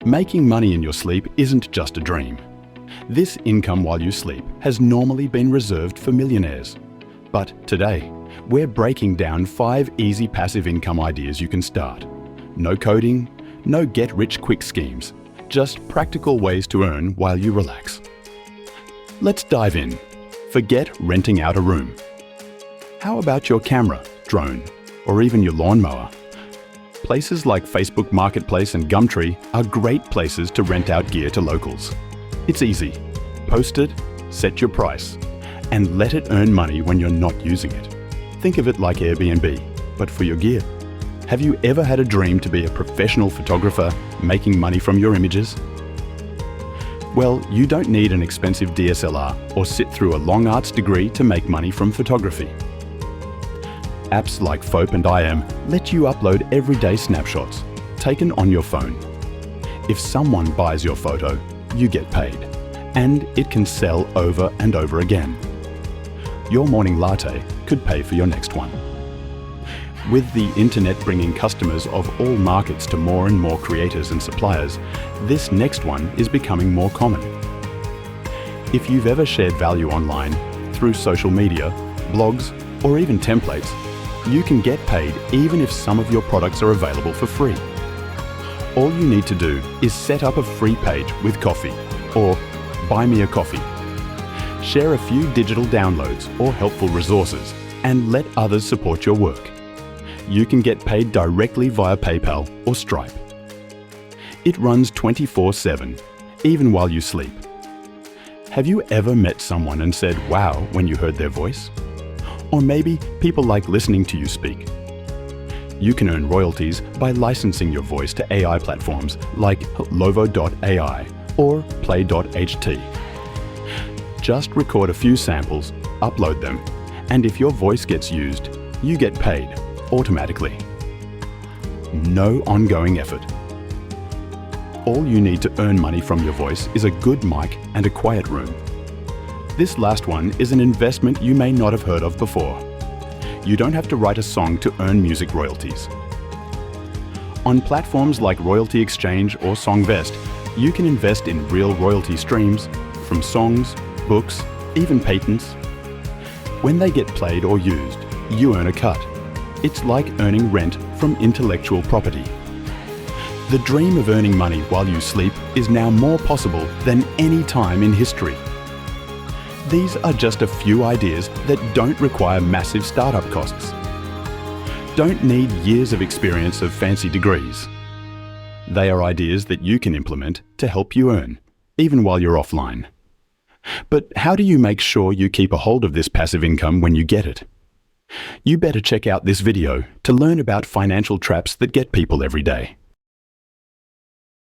Making money in your sleep isn't just a dream. This income while you sleep has normally been reserved for millionaires. But today, we're breaking down 5 easy passive income ideas you can start. No coding, no get-rich-quick schemes, just practical ways to earn while you relax. Let's dive in. Forget renting out a room. How about your camera, drone, or even your lawnmower? Places like Facebook Marketplace and Gumtree are great places to rent out gear to locals. It's easy. Post it, set your price, and let it earn money when you're not using it. Think of it like Airbnb, but for your gear. Have you ever had a dream to be a professional photographer making money from your images? Well, you don't need an expensive DSLR or sit through a long arts degree to make money from photography. Apps like Fope and IM let you upload everyday snapshots, taken on your phone. If someone buys your photo, you get paid, and it can sell over and over again. Your morning latte could pay for your next one. With the internet bringing customers of all markets to more and more creators and suppliers, this next one is becoming more common. If you've ever shared value online, through social media, blogs, or even templates, you can get paid even if some of your products are available for free. All you need to do is set up a free page with Ko-fi or Buy Me a Coffee. Share a few digital downloads or helpful resources and let others support your work. You can get paid directly via PayPal or Stripe. It runs 24/7, even while you sleep. Have you ever met someone and said, "Wow," when you heard their voice? Or maybe people like listening to you speak. You can earn royalties by licensing your voice to AI platforms like Lovo.ai or Play.ht. Just record a few samples, upload them, and if your voice gets used, you get paid automatically. No ongoing effort. All you need to earn money from your voice is a good mic and a quiet room. This last one is an investment you may not have heard of before. You don't have to write a song to earn music royalties. On platforms like Royalty Exchange or Songvest, you can invest in real royalty streams from songs, books, even patents. When they get played or used, you earn a cut. It's like earning rent from intellectual property. The dream of earning money while you sleep is now more possible than any time in history. These are just a few ideas that don't require massive startup costs. Don't need years of experience of fancy degrees. They are ideas that you can implement to help you earn, even while you're offline. But how do you make sure you keep a hold of this passive income when you get it? You better check out this video to learn about financial traps that get people every day.